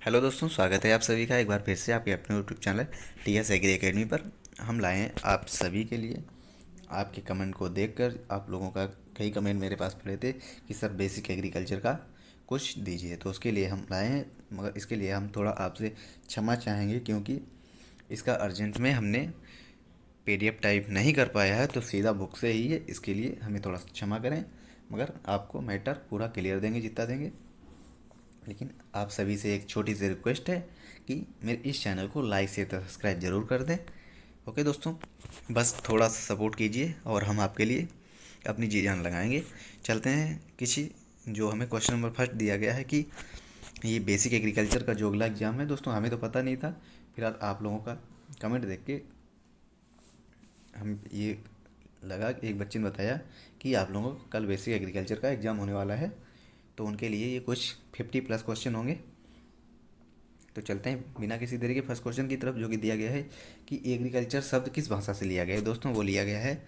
Hello दोस्तों, स्वागत है आप सभी का एक बार फिर से आपके अपने YouTube channel TS agri academy पर। हम लाए हैं आप सभी के लिए। आपके कमेंट को देखकर आप लोगों का कई कमेंट मेरे पास पड़े थे कि सर बेसिक एग्रीकल्चर का कुछ दीजिए, तो उसके लिए हम लाए हैं। मगर इसके लिए हम थोड़ा आपसे क्षमा चाहेंगे क्योंकि इसका अर्जेंट में हमने पीडीएफ टाइप नहीं कर पाया है, तो सीधा बुक से ही है। इसके लिए हमें थोड़ा क्षमा करें, मगर आपको मैटर पूरा क्लियर देंगे जितना देंगे। लेकिन आप सभी से एक छोटी सी रिक्वेस्ट है कि मेरे इस चैनल को लाइक से सब्सक्राइब ज़रूर कर दें। ओके दोस्तों, बस थोड़ा सा सपोर्ट कीजिए और हम आपके लिए अपनी जी जान लगाएंगे। चलते हैं किसी जो हमें क्वेश्चन नंबर फर्स्ट दिया गया है कि ये बेसिक एग्रीकल्चर का जो अगला एग्ज़ाम है दोस्तों, हमें तो पता नहीं था। फिर आप लोगों का कमेंट देख के हम ये लगा कि एक बच्चे ने बताया कि आप लोगों को कल बेसिक एग्रीकल्चर का एग्ज़ाम होने वाला है, तो उनके लिए ये कुछ 50+ क्वेश्चन होंगे। तो चलते हैं बिना किसी देरी के फर्स्ट क्वेश्चन की तरफ, जो कि दिया गया है कि एग्रीकल्चर शब्द किस भाषा से लिया गया है। दोस्तों वो लिया गया है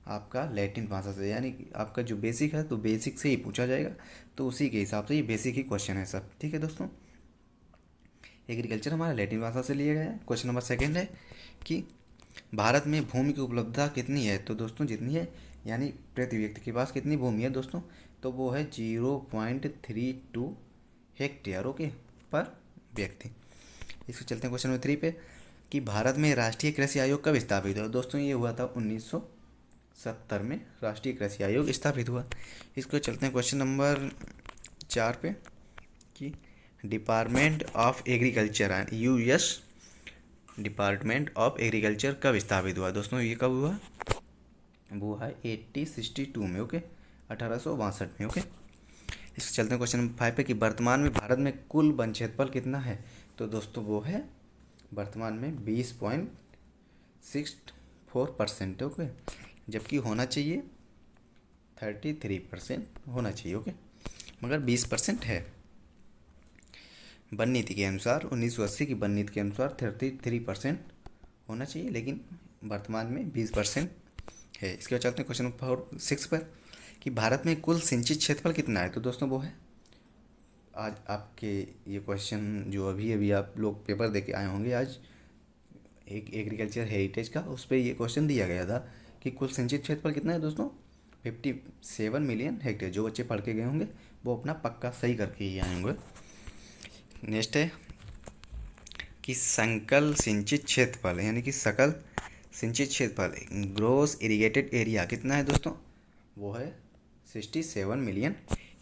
आपका लैटिन भाषा से, यानी कि आपका जो बेसिक है तो बेसिक से ही पूछा जाएगा, तो उसी के हिसाब से ये बेसिक ही क्वेश्चन है सब। ठीक है दोस्तों, एग्रीकल्चर हमारा लैटिन भाषा से लिया गया है। क्वेश्चन नंबर सेकेंड है कि भारत में भूमि की उपलब्धता कितनी है। तो दोस्तों जितनी है, यानी प्रति व्यक्ति के पास कितनी भूमि है दोस्तों, तो वो है 0.32 हेक्टेयर ओके पर व्यक्ति। इसको चलते हैं क्वेश्चन नंबर 3 पे कि भारत में राष्ट्रीय कृषि आयोग कब स्थापित हुआ। दोस्तों ये हुआ था 1970 में राष्ट्रीय कृषि आयोग स्थापित हुआ। इसको चलते हैं क्वेश्चन नंबर 4 पे कि department of agriculture US department of agriculture कब स्थापित हुआ। दोस्तों ये कब हुआ, वो है 1862 में ओके, 1862 में ओके। इसके चलते हैं क्वेश्चन नंबर 5 पे कि वर्तमान में भारत में कुल वन क्षेत्रफल कितना है। तो दोस्तों वो है वर्तमान में 20.64% ओके, जबकि होना चाहिए 33% होना चाहिए ओके, मगर 20% है। वन नीति के अनुसार 1980 की वन नीति के अनुसार 33% होना चाहिए, लेकिन वर्तमान में 20% है। इसके बाद चलते हैं क्वेश्चन नंबर 6 पर कि भारत में कुल सिंचित क्षेत्रफल कितना है। तो दोस्तों वो है, आज आपके ये क्वेश्चन जो अभी अभी आप लोग पेपर दे के आए होंगे आज एक एग्रीकल्चर हेरिटेज का, उस पर ये क्वेश्चन दिया गया था कि कुल सिंचित क्षेत्रफल कितना है दोस्तों, 57 मिलियन हेक्टेयर। जो बच्चे पढ़ के गए होंगे वो अपना पक्का सही करके ही आए होंगे। नेक्स्ट है कि संकल सिंचित क्षेत्रफल, यानी कि सकल सिंचित क्षेत्रफल ग्रोस इरिगेटेड एरिया कितना है दोस्तों, वो है 67 मिलियन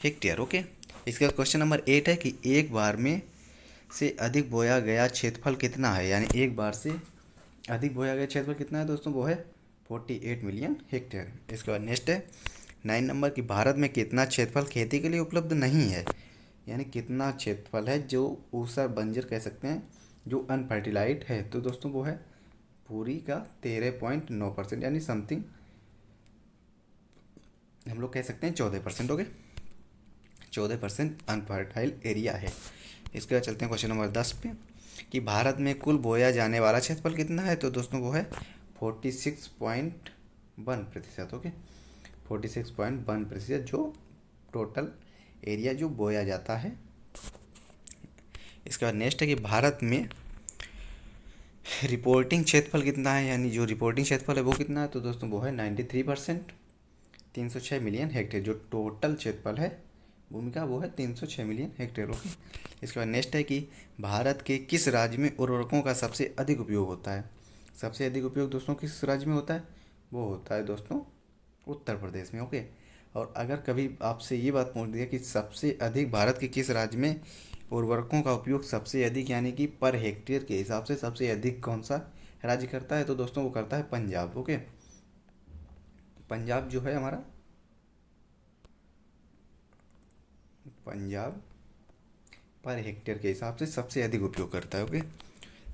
हेक्टेयर ओके। इसका क्वेश्चन नंबर 8 है कि एक बार में से अधिक बोया गया क्षेत्रफल कितना है, यानी एक बार से अधिक बोया गया क्षेत्रफल कितना है दोस्तों, वो है 48 मिलियन हेक्टेयर। इसके बाद नेक्स्ट है 9 नंबर कि भारत में कितना क्षेत्रफल खेती के लिए उपलब्ध नहीं है, यानी कितना क्षेत्रफल है जो ऊसर बंजर कह सकते हैं, जो अनफर्टिलाइड है। तो दोस्तों वो है पूरी का 13.9%, यानी समथिंग हम लोग कह सकते हैं 14% हो गए, 14% अनफर्टाइल एरिया है। इसके बाद चलते हैं क्वेश्चन नंबर 10 पे कि भारत में कुल बोया जाने वाला क्षेत्रफल कितना है। तो दोस्तों वो है 46.1% ओके, 46.1% जो टोटल एरिया जो बोया जाता है। इसके बाद नेक्स्ट है कि भारत में रिपोर्टिंग क्षेत्रफल कितना है, यानी जो रिपोर्टिंग क्षेत्रफल है वो कितना है। तो दोस्तों वो है 93%, 306 मिलियन हेक्टेयर। जो टोटल क्षेत्रफल है भूमि का वो है 306 मिलियन हेक्टेयर ओके। इसके बाद नेक्स्ट है कि भारत के किस राज्य में उर्वरकों का सबसे अधिक उपयोग होता है। सबसे अधिक उपयोग दोस्तों किस राज्य में होता है, वो होता है दोस्तों उत्तर प्रदेश में ओके। और अगर कभी आपसे ये बात पूछ दिया कि सबसे अधिक भारत के किस राज्य में उर्वरकों का उपयोग सबसे अधिक, यानी कि पर हेक्टेयर के हिसाब से सबसे अधिक कौन सा राज्य करता है, तो दोस्तों वो करता है पंजाब ओके। पंजाब जो है हमारा, पंजाब पर हेक्टेयर के हिसाब से सबसे अधिक उपयोग करता है ओके।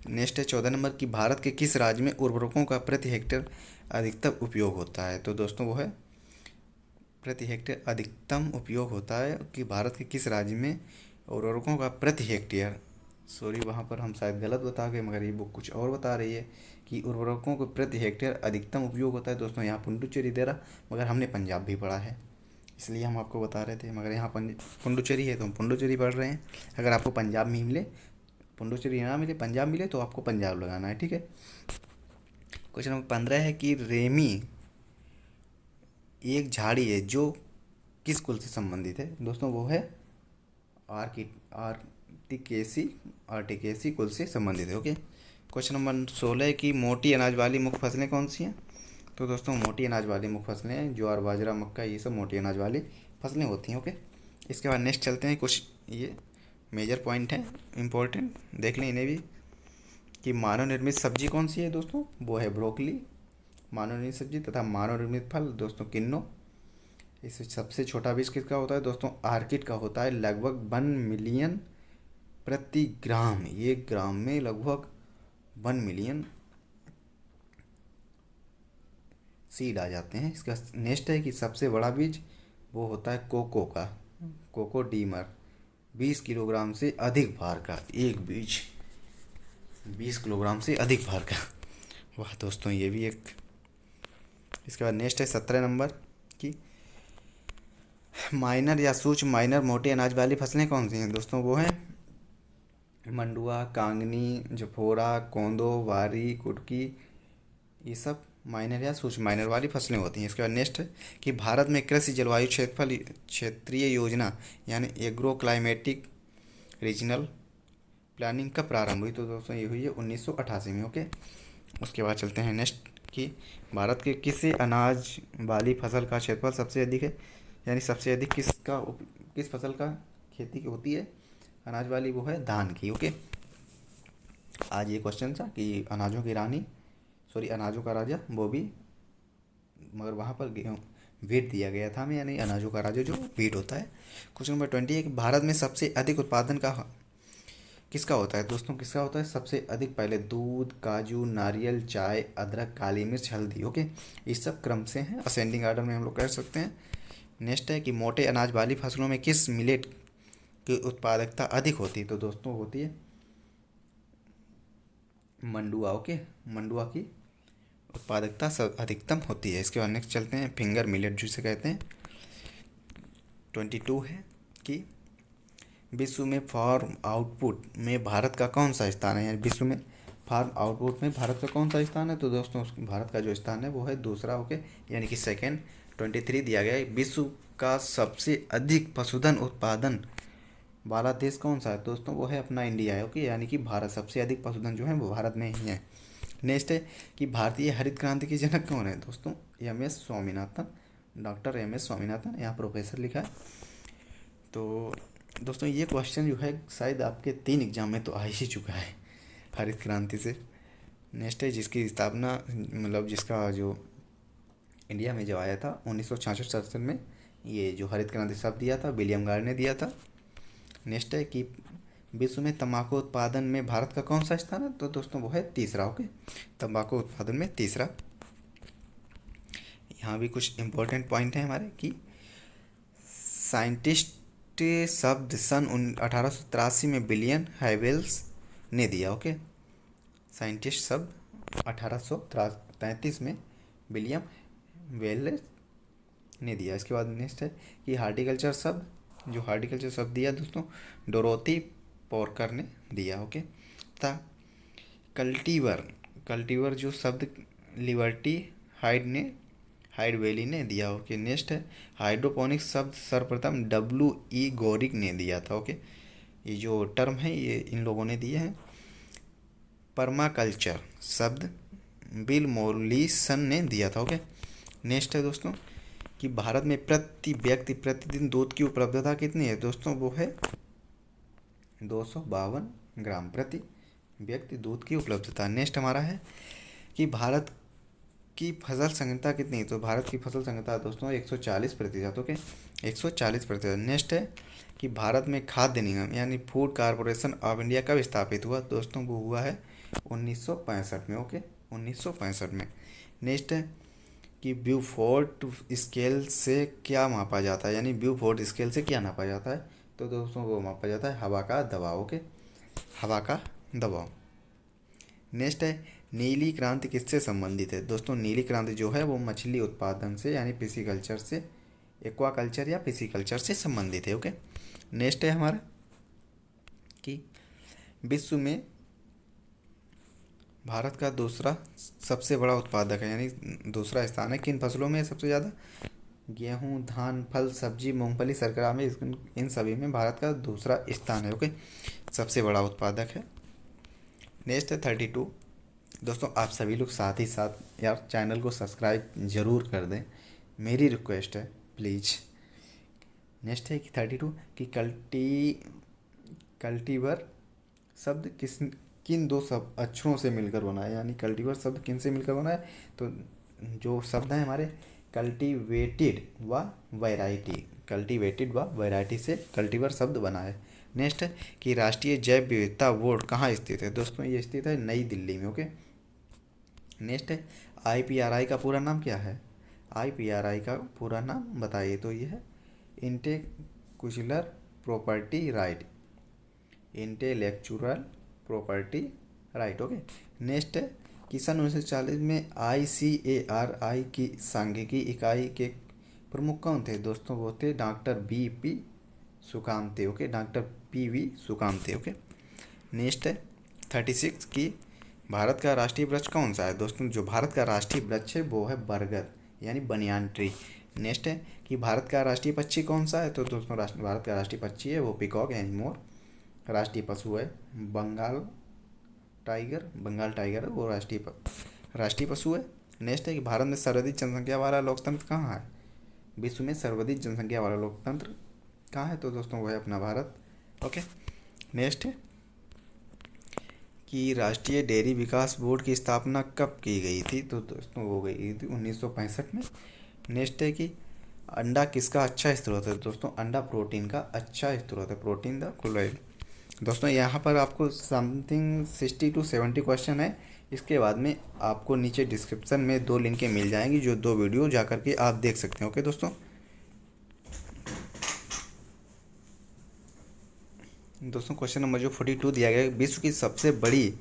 नेक्स्ट है 14 नंबर कि भारत के किस राज्य में उर्वरकों का प्रति हेक्टेयर अधिकतम उपयोग होता है। तो दोस्तों वो है प्रति हेक्टेयर अधिकतम उपयोग होता है कि भारत के किस राज्य में उर्वरकों का प्रति हेक्टेयर, सॉरी वहाँ पर हम शायद गलत बता गए, मगर ये बुक कुछ और बता रही है कि उर्वरकों को प्रति हेक्टेयर अधिकतम उपयोग होता है। दोस्तों यहाँ पुंडुचेरी दे रहा, मगर हमने पंजाब भी पढ़ा है इसलिए हम आपको बता रहे थे, मगर यहाँ पुंडुचेरी है तो हम पुंडुचेरी पढ़ रहे हैं। अगर आपको पंजाब में मिले पुडुचेरी ना मिले, पंजाब मिले तो आपको पंजाब लगाना है, ठीक है। क्वेश्चन नंबर 15 है कि रेमी एक झाड़ी है जो किस कुल से संबंधित है। दोस्तों वो है आर्टिकेसी, आर्टिकेसी कुल से संबंधित है, ओके। क्वेश्चन नंबर 16 है कि मोटी अनाज वाली मुख्य फसलें कौन सी हैं। तो दोस्तों मोटी अनाज वाली मुख्य फसलें हैं ज्वार, बाजरा, मक्का, ये सब मोटी अनाज वाली फसलें होती हैं, ओके। इसके बाद नेक्स्ट चलते हैं, कुछ ये मेजर पॉइंट हैं इम्पोर्टेंट, देख लें इन्हें भी, कि मानव निर्मित सब्जी कौन सी है दोस्तों, वो है ब्रोकली मानव निर्मित सब्जी, तथा मानव निर्मित फल दोस्तों किन्नो। इससे सबसे छोटा बीज किसका होता है दोस्तों, आर्किड का होता है, लगभग 1 मिलियन प्रति ग्राम, एक ग्राम में लगभग 1 मिलियन सीड आ जाते हैं। इसका नेक्स्ट है कि सबसे बड़ा बीज वो होता है कोको का, कोको डीमर, 20 किलोग्राम से अधिक भार का एक बीज, 20 किलोग्राम से अधिक भार का, वाह दोस्तों ये भी एक। इसके बाद नेक्स्ट है 17 नंबर की माइनर या सूक्ष्म माइनर मोटे अनाज वाली फसलें कौन सी हैं दोस्तों, वो हैं मंडुआ, कांगनी, जफोरा, कोंदो, वारी, कुटकी, ये सब माइनर या सूक्ष्म माइनर वाली फसलें होती हैं। इसके बाद नेक्स्ट है कि भारत में कृषि जलवायु क्षेत्रफल क्षेत्रीय योजना यानी एग्रो क्लाइमेटिक रीजनल प्लानिंग कब प्रारंभ हुई। तो दोस्तों ये हुई है 1988 में, ओके। उसके बाद चलते हैं नेक्स्ट कि भारत के किस अनाज वाली फसल का क्षेत्रफल सबसे अधिक है, यानी सबसे अधिक किस फसल का खेती की होती है अनाज वाली, वो है धान की, ओके। आज ये क्वेश्चन था कि अनाजों की रानी, सॉरी अनाजों का राजा, वो भी, मगर वहाँ पर वीट दिया गया था हमें, यानी अनाजों का राजा जो वीट होता है। क्वेश्चन नंबर 20 है कि भारत में सबसे अधिक उत्पादन का किसका होता है दोस्तों, किसका होता है सबसे अधिक, पहले दूध, काजू, नारियल, चाय, अदरक, काली मिर्च, हल्दी, ओके। इस सब क्रम से हैं, असेंडिंग आर्डर में हम लोग कह सकते हैं। नेक्स्ट है कि मोटे अनाज वाली फसलों में किस मिलेट की उत्पादकता अधिक होती है। तो दोस्तों होती है मंडुआ, ओके। मंडुआ की उत्पादकता सब अधिकतम होती है। इसके बाद नेक्स्ट चलते हैं फिंगर मिलेट जिसे कहते हैं। 22 है कि विश्व में फार्म आउटपुट में भारत का कौन सा स्थान है, यानी विश्व में फार्म आउटपुट में भारत का कौन सा स्थान है। तो दोस्तों भारत का जो स्थान है वो है दूसरा, ओके, यानी कि सेकेंड। 23 दिया गया है विश्व का सबसे अधिक पशुधन उत्पादन वाला देश कौन सा है दोस्तों, वो है अपना इंडिया है, ओके, यानी कि भारत, सबसे अधिक पशुधन जो है वो भारत में ही है। नेक्स्ट है कि भारतीय हरित क्रांति के जनक कौन है दोस्तों, MS Swaminathan, doctor MS Swaminathan, यहाँ प्रोफेसर लिखा है। तो दोस्तों ये क्वेश्चन जो है शायद आपके 3 एग्जाम में तो आ ही चुका है हरित क्रांति से। नेक्स्ट है जिसकी स्थापना, मतलब जिसका जो इंडिया में जब आया था 1966-67 में, ये जो हरित क्रांति शब्द दिया था विलियम गार्ड ने दिया था। नेक्स्ट है कि विश्व में तंबाकू उत्पादन में भारत का कौन सा स्थान है। तो दोस्तों वो है तीसरा, ओके, तंबाकू उत्पादन में तीसरा। यहाँ भी कुछ इंपॉर्टेंट पॉइंट हैं हमारे कि साइंटिस्ट शब्द सन 1883 में विलियम हाइवेल्स ने दिया, ओके। साइंटिस्ट शब्द 1833 में विलियम वेल्स ने दिया। इसके बाद नेक्स्ट है कि हार्टिकल्चर शब्द, जो हार्टिकल्चर शब्द दिया दोस्तों डोरोथी पोरकर ने दिया, ओके। था कल्टीवर, कल्टीवर जो शब्द लिबर्टी हाइड वैली ने दिया, ओके। नेक्स्ट है हाइड्रोपोनिक्स शब्द सर्वप्रथम WE गौरिक ने दिया था, ओके। ये जो टर्म है ये इन लोगों ने दिए हैं। पर्माकल्चर शब्द बिल मोलिसन ने दिया था, ओके। नेक्स्ट है दोस्तों कि भारत में प्रति व्यक्ति प्रतिदिन दूध की उपलब्धता कितनी है दोस्तों, वो है 252 ग्राम प्रति व्यक्ति दूध की उपलब्धता। नेक्स्ट हमारा है कि भारत की फसल संघनता कितनी है। तो भारत की फसल संघनता दोस्तों 140%, ओके, 140%। नेक्स्ट है कि भारत में खाद्य निगम यानी फूड कॉरपोरेशन ऑफ इंडिया कब स्थापित हुआ दोस्तों, वो हुआ है 1965 में, ओके, 1965 में। नेक्स्ट है कि ब्यूफोर्ट स्केल से क्या मापा जाता है, यानी ब्यूफोर्ट स्केल से क्या नापा जाता है। तो दोस्तों वो मापा जाता है हवा का दबाव, ओके, हवा का दबाव। नेक्स्ट है नीली क्रांति किससे संबंधित है दोस्तों, नीली क्रांति जो है वो मछली उत्पादन से यानी पिसीकल्चर से, एक्वाकल्चर या पिसीकल्चर से संबंधित है, ओके। नेक्स्ट है हमारा कि विश्व में भारत का दूसरा सबसे बड़ा उत्पादक है, यानी दूसरा स्थान है किन फसलों में सबसे ज़्यादा? गेहूँ, धान, फल, सब्जी, मूंगफली, शर्करा में इन सभी में भारत का दूसरा स्थान है। ओके, सबसे बड़ा उत्पादक है। नेक्स्ट है 32। दोस्तों आप सभी लोग साथ ही साथ यार चैनल को सब्सक्राइब ज़रूर कर दें, मेरी रिक्वेस्ट है प्लीज़। नेक्स्ट है कि 32 कि कल्टीवर शब्द किन दो सब अक्षरों से मिलकर बना है, यानी कल्टीवर शब्द किन से मिलकर बना है? तो जो शब्द हैं हमारे कल्टीवेटेड व वैरायटी से कल्टीवर शब्द बना है। नेक्स्ट है कि राष्ट्रीय जैव विविधता बोर्ड कहाँ स्थित है? दोस्तों ये स्थित है नई दिल्ली में। ओके, नेक्स्ट है IPRI का पूरा नाम क्या है? IPRI का पूरा नाम बताइए। तो ये है intellectual property right, intellectual property right. Okay, next है कि सन 1940 में ICARI की सांख्यिकी इकाई के प्रमुख कौन थे? दोस्तों वो थे doctor BP Sukhatme. Okay, doctor PV Sukhatme. Okay, next है 36 की भारत का राष्ट्रीय वृक्ष कौन सा है? दोस्तों जो भारत का राष्ट्रीय वृक्ष है वो है बरगद, यानी बनियान ट्री। नेक्स्ट है कि भारत का राष्ट्रीय पक्षी कौन सा है? तो दोस्तों भारत का राष्ट्रीय पक्षी है वो पीकॉक यानी मोर। राष्ट्रीय पशु है बंगाल टाइगर है वो राष्ट्रीय पशु है। नेक्स्ट है कि भारत में सर्वाधिक जनसंख्या वाला लोकतंत्र कहाँ है? विश्व में सर्वाधिक जनसंख्या वाला लोकतंत्र कहाँ है? तो दोस्तों वो है अपना भारत। ओके, नेक्स्ट है कि राष्ट्रीय डेयरी विकास बोर्ड की स्थापना कब की गई थी? तो दोस्तों वो गई थी 1965 में। नेक्स्ट है कि अंडा किसका अच्छा स्रोत है? दोस्तों अंडा प्रोटीन का अच्छा स्रोत है, प्रोटीन द क्लोराइड। दोस्तों यहाँ पर आपको समथिंग 60 to 70 क्वेश्चन है। इसके बाद में आपको नीचे डिस्क्रिप्शन में 2 लिंकें मिल जाएंगी, जो 2 वीडियो जा करके आप देख सकते हैं। ओके दोस्तों क्वेश्चन नंबर जो 42 दिया गया है, विश्व की सबसे बड़ी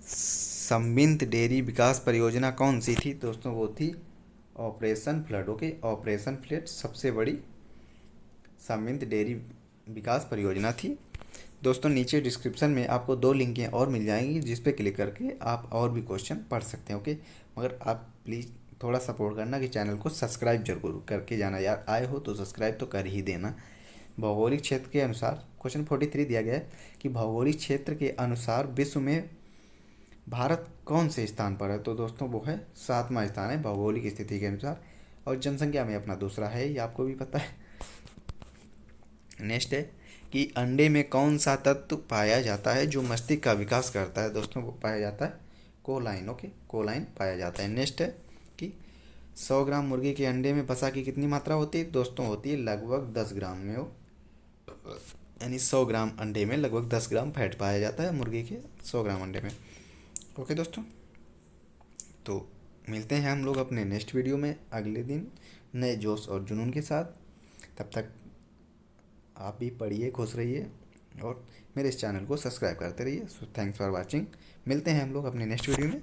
समन्वित डेयरी विकास परियोजना कौन सी थी? दोस्तों वो थी operation flood. Okay, operation flood सबसे बड़ी समन्वित डेयरी विकास परियोजना थी। दोस्तों नीचे डिस्क्रिप्शन में आपको 2 लिंकें और मिल जाएंगी, जिस पे क्लिक करके आप और भी क्वेश्चन पढ़ सकते हैं। ओके, मगर आप प्लीज़ थोड़ा सपोर्ट करना कि चैनल को सब्सक्राइब जरूर करके जाना यार, आए हो तो सब्सक्राइब तो कर ही देना। भौगोलिक क्षेत्र के अनुसार क्वेश्चन 43 दिया गया है कि भौगोलिक क्षेत्र के अनुसार विश्व में भारत कौन से स्थान पर है? तो दोस्तों वो है 7वां स्थान है भौगोलिक स्थिति के अनुसार, और जनसंख्या में अपना दूसरा है, ये आपको भी पता है। नेक्स्ट है कि अंडे में कौन सा तत्व पाया जाता है जो मस्तिष्क का विकास करता है? दोस्तों वो पाया जाता है कोलाइन। ओके, कोलाइन पाया जाता है। नेक्स्ट है कि 100 ग्राम मुर्गी के अंडे में वसा की कितनी मात्रा होती है? दोस्तों होती है लगभग 10 ग्राम में, हो यानी 100 ग्राम अंडे में लगभग 10 ग्राम फैट पाया जाता है मुर्गी के 100 ग्राम अंडे में। ओके दोस्तों, तो मिलते हैं हम लोग अपने नेक्स्ट वीडियो में अगले दिन नए जोश और जुनून के साथ। तब तक आप भी पढ़िए, खुश रहिए और मेरे इस चैनल को सब्सक्राइब करते रहिए। So thanks for watching. मिलते हैं हम लोग अपने नेक्स्ट वीडियो में।